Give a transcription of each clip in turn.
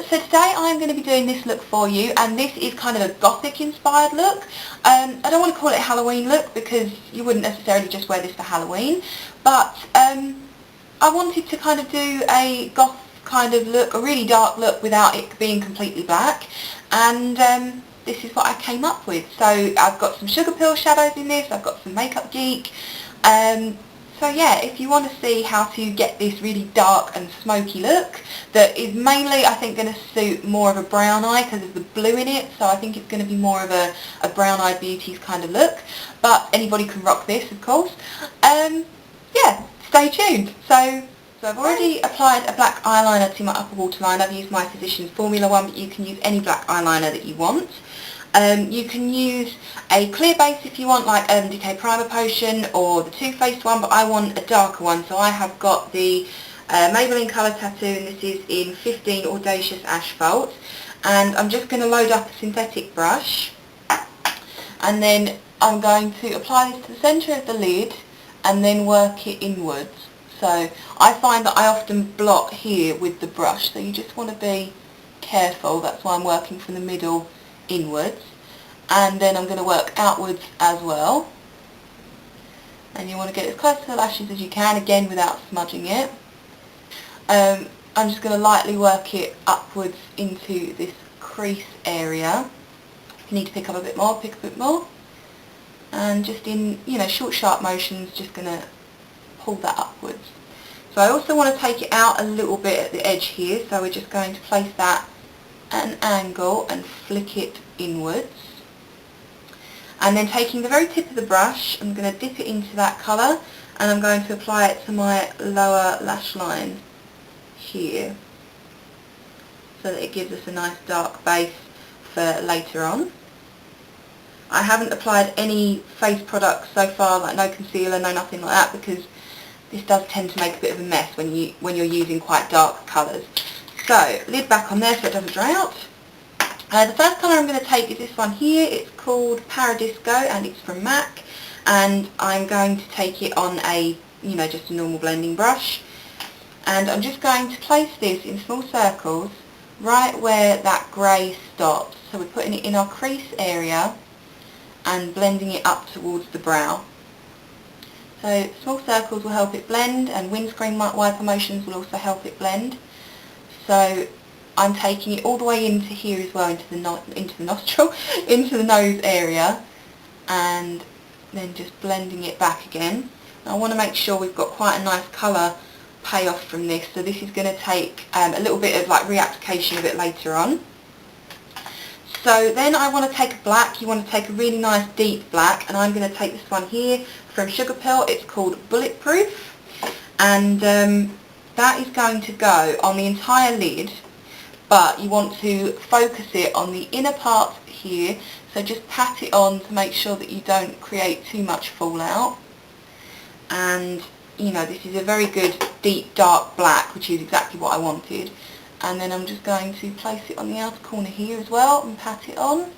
so today I'm going to be doing this look for you, and this is kind of a Gothic inspired look. I don't want to call it a Halloween look because you wouldn't necessarily just wear this for Halloween, but I wanted to kind of do a goth kind of look, a really dark look without it being completely black, and this is what I came up with. So I've got some sugar pill shadows in this, I've got some Makeup Geek. So yeah, if you want to see how to get this really dark and smoky look that is mainly, I think, going to suit more of a brown eye because there's the blue in it, so I think it's going to be more of a brown-eyed beauties kind of look, but anybody can rock this, of course. Yeah, stay tuned. So I've already applied a black eyeliner to my upper waterline. I've used my Physicians Formula one, but you can use any black eyeliner that you want. You can use a clear base if you want, like Decay Primer Potion or the Too Faced one, but I want a darker one, so I have got the Maybelline Colour Tattoo, and this is in 15 Audacious Asphalt. And I'm just going to load up a synthetic brush, and then I'm going to apply this to the centre of the lid and then work it inwards. So I find that I often blot here with the brush, so you just want to be careful. That's why I'm working from the middle inwards, and then I'm going to work outwards as well, and you want to get as close to the lashes as you can, again without smudging it. I'm just going to lightly work it upwards into this crease area. If you need to pick up a bit more, pick a bit more, and just in, you know, short sharp motions, just going to pull that upwards. So I also want to take it out a little bit at the edge here, so we're just going to place that at an angle and flick it inwards, and then taking the very tip of the brush, I'm going to dip it into that colour, and I'm going to apply it to my lower lash line here, so that it gives us a nice dark base for later on. I haven't applied any face products so far, like no concealer, no nothing like that, because this does tend to make a bit of a mess when you're using quite dark colours. So, lid back on there so it doesn't dry out. The first colour I'm going to take is this one here. It's called Paradisco, and it's from MAC, and I'm going to take it on a, you know, just a normal blending brush, and I'm just going to place this in small circles right where that grey stops. So we're putting it in our crease area and blending it up towards the brow. So small circles will help it blend, and windscreen wiper motions will also help it blend. So I'm taking it all the way into here as well, into the nostril, into the nose area, and then just blending it back again. And I want to make sure we've got quite a nice colour payoff from this, so this is going to take a little bit of like reapplication a bit later on. So then I want to take a black. You want to take a really nice deep black, and I'm going to take this one here from Sugar Pill. It's called Bulletproof, and that is going to go on the entire lid, but you want to focus it on the inner part here, so just pat it on to make sure that you don't create too much fallout. And you know, this is a very good deep dark black, which is exactly what I wanted. And then I'm just going to place it on the outer corner here as well and pat it on.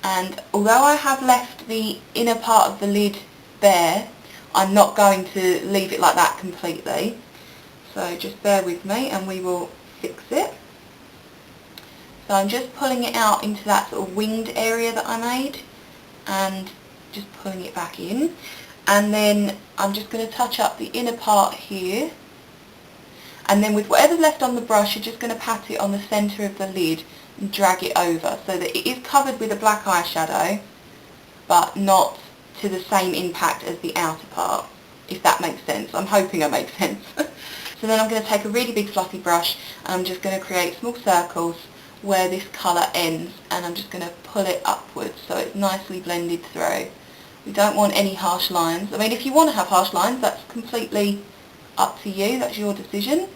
And although I have left the inner part of the lid bare, I'm not going to leave it like that completely. So just bear with me and we will fix it. So I'm just pulling it out into that sort of winged area that I made, and just pulling it back in. And then I'm just going to touch up the inner part here. And then with whatever's left on the brush, you're just going to pat it on the centre of the lid and drag it over, so that it is covered with a black eyeshadow, but not to the same impact as the outer part, if that makes sense. I'm hoping it makes sense. So then I'm going to take a really big fluffy brush, and I'm just going to create small circles where this colour ends, and I'm just going to pull it upwards so it's nicely blended through. We don't want any harsh lines. I mean, if you want to have harsh lines, that's completely up to you, that's your decision.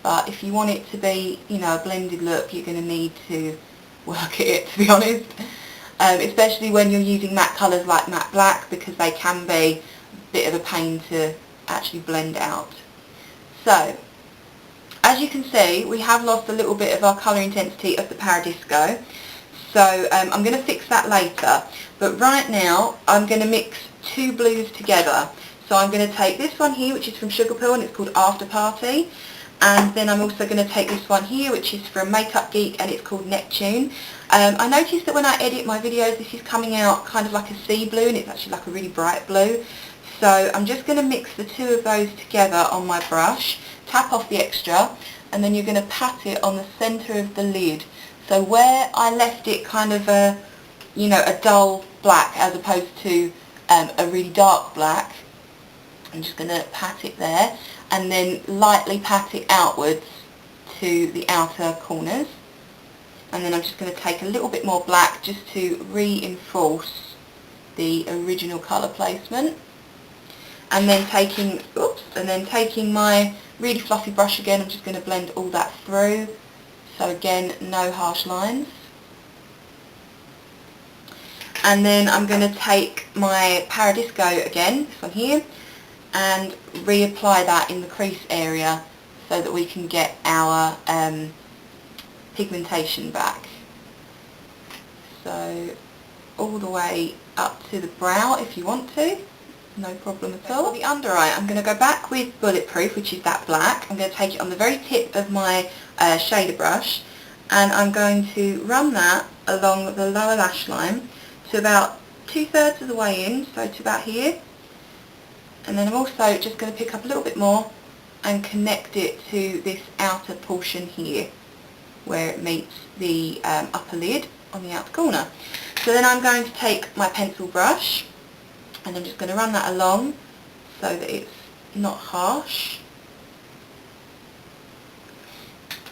But if you want it to be, you know, a blended look, you're going to need to work at it, to be honest. Especially when you're using matte colours like matte black, because they can be a bit of a pain to actually blend out. So, as you can see, we have lost a little bit of our colour intensity of the Paradisco. So I'm going to fix that later. But right now, I'm going to mix two blues together. So I'm going to take this one here, which is from Sugar Pill, and it's called After Party. And then I'm also going to take this one here, which is from Makeup Geek, and it's called Neptune. I noticed that when I edit my videos, this is coming out kind of like a sea blue, and it's actually like a really bright blue. So I'm just going to mix the two of those together on my brush, tap off the extra, and then you're going to pat it on the centre of the lid. So where I left it kind of a, you know, a dull black as opposed to a really dark black, I'm just going to pat it there, and then lightly pat it outwards to the outer corners. And then I'm just going to take a little bit more black just to reinforce the original colour placement. And then taking my really fluffy brush again, I'm just going to blend all that through. So again, no harsh lines. And then I'm going to take my Paradisco again, this one here, and reapply that in the crease area so that we can get our pigmentation back. So all the way up to the brow if you want to, no problem at all. For the under eye, I'm going to go back with Bulletproof, which is that black. I'm going to take it on the very tip of my shader brush, and I'm going to run that along the lower lash line to about 2/3 of the way in, so to about here. And then I'm also just going to pick up a little bit more and connect it to this outer portion here where it meets the upper lid on the outer corner. So then I'm going to take my pencil brush and I'm just going to run that along so that it's not harsh.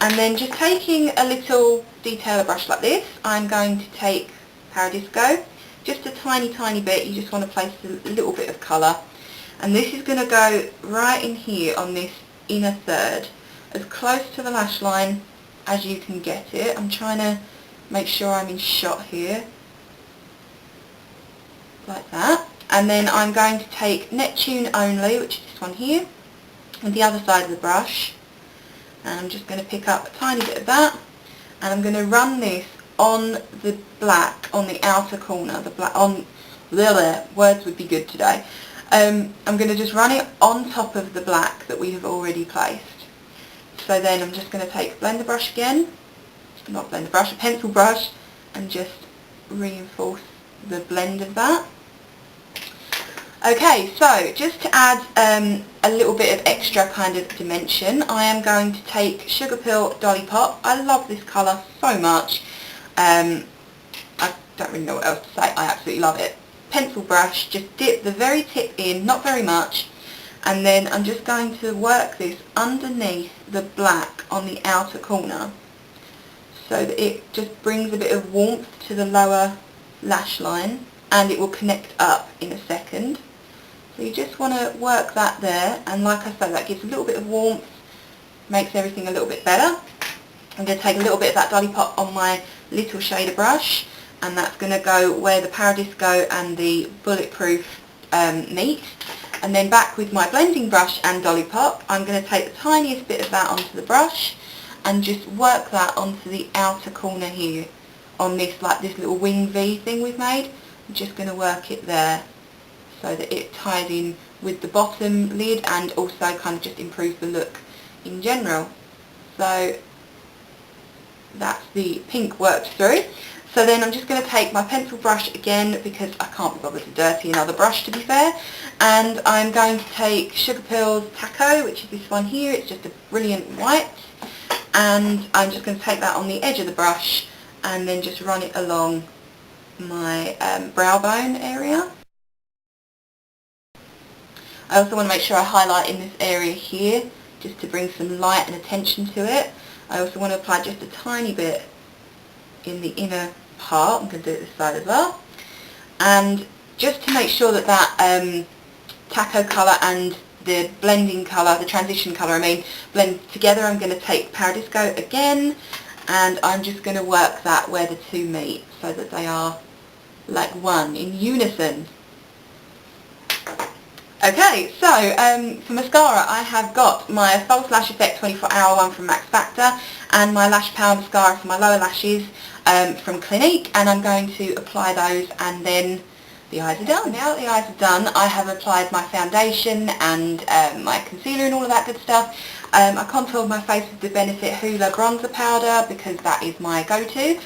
And then just taking a little detailer brush like this, I'm going to take Paradisco, just a tiny bit. You just want to place a little bit of colour. And this is going to go right in here on this inner third, as close to the lash line as you can get it. I'm trying to make sure I'm in shot here, like that. And then I'm going to take Neptune only, which is this one here, and the other side of the brush, and I'm just going to pick up a tiny bit of that, and I'm going to run this on the black, on the outer corner, the black, on, words would be good today. I'm going to just run it on top of the black that we have already placed. So then I'm just going to take a blender brush again, not blender brush, a pencil brush, and just reinforce the blend of that. Okay, so just to add a little bit of extra kind of dimension, I am going to take Sugar Pill Dolly Pop. I love this colour so much. I don't really know what else to say, I absolutely love it. Pencil brush, just dip the very tip in, not very much, and then I'm just going to work this underneath the black on the outer corner so that it just brings a bit of warmth to the lower lash line, and it will connect up in a second. So you just want to work that there, and like I said, that gives a little bit of warmth, makes everything a little bit better. I'm going to take a little bit of that Dolly Pop on my little shader brush, and that's going to go where the Paradisco and the Bulletproof meet. And then back with my blending brush and Dolly Pop, I'm going to take the tiniest bit of that onto the brush and just work that onto the outer corner here on this, like this little wing V thing we've made. I'm just going to work it there so that it ties in with the bottom lid and also kind of just improves the look in general. So that's the pink worked through. So then I'm just going to take my pencil brush again, because I can't be bothered to dirty another brush, to be fair, and I'm going to take Sugar Pill's Taco, which is this one here. It's just a brilliant white, and I'm just going to take that on the edge of the brush and then just run it along my brow bone area. I also want to make sure I highlight in this area here, just to bring some light and attention to it. I also want to apply just a tiny bit in the inner part. I'm going to do it this side as well. And just to make sure that that taco colour and the blending colour, the transition colour I mean, blend together, I'm going to take Paradisco again, and I'm just going to work that where the two meet so that they are like one, in unison. Okay, so for mascara I have got my False Lash Effect 24-hour one from Max Factor and my Lash Power mascara for my lower lashes from Clinique, and I'm going to apply those and then the eyes are done. Now that the eyes are done, I have applied my foundation and my concealer and all of that good stuff. I contoured my face with the Benefit Hoola bronzer powder because that is my go-to.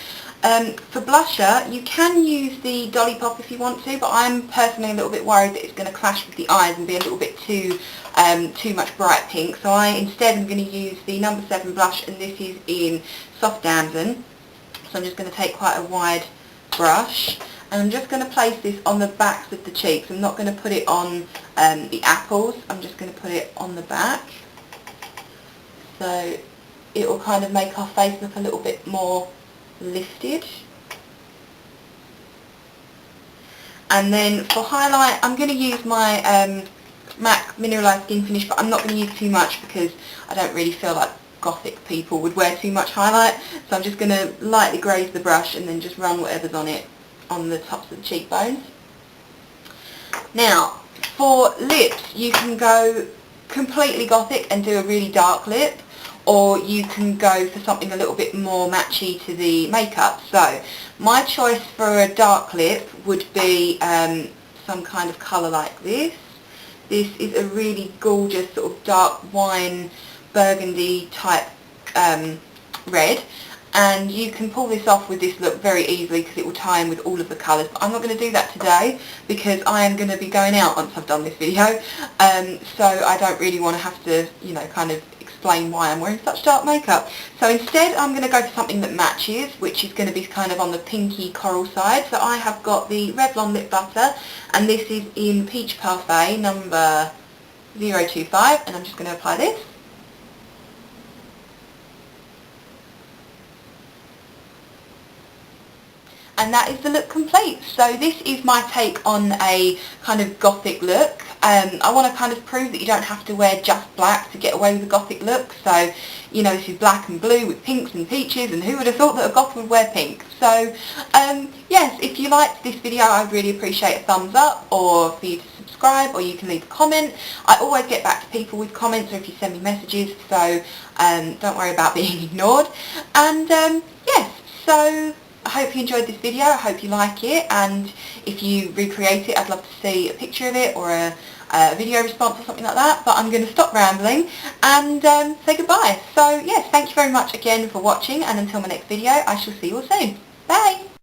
For blusher, you can use the Dolly Pop if you want to, but I'm personally a little bit worried that it's going to clash with the eyes and be a little bit too much bright pink. So I instead am going to use the No. 7 blush, and this is in Soft Damson. So I'm just going to take quite a wide brush, and I'm just going to place this on the backs of the cheeks. I'm not going to put it on the apples, I'm just going to put it on the back. So it will kind of make our face look a little bit more lifted. And then for highlight, I'm going to use my MAC Mineralised Skin Finish, but I'm not going to use too much because I don't really feel like Gothic people would wear too much highlight. So I'm just going to lightly graze the brush and then just run whatever's on it on the tops of the cheekbones. Now, for lips, you can go completely Gothic and do a really dark lip, or you can go for something a little bit more matchy to the makeup. So my choice for a dark lip would be some kind of colour like this. This is a really gorgeous sort of dark wine burgundy type red, and you can pull this off with this look very easily because it will tie in with all of the colours. But I'm not going to do that today because I am going to be going out once I've done this video, so I don't really want to have to, you know, kind of explain why I'm wearing such dark makeup. So instead I'm going to go for something that matches, which is going to be kind of on the pinky coral side. So I have got the Revlon Lip Butter, and this is in Peach Parfait number 025, and I'm just going to apply this. And that is the look complete. So this is my take on a kind of Gothic look. I want to kind of prove that you don't have to wear just black to get away with a Gothic look. So, you know, this is black and blue with pinks and peaches, and who would have thought that a Goth would wear pink? So, yes, if you liked this video, I'd really appreciate a thumbs up, or for you to subscribe, or you can leave a comment. I always get back to people with comments, or if you send me messages, so don't worry about being ignored. And yes, so I hope you enjoyed this video, I hope you like it, and if you recreate it, I'd love to see a picture of it or a video response or something like that. But I'm going to stop rambling and say goodbye. So yes, thank you very much again for watching, and until my next video, I shall see you all soon. Bye!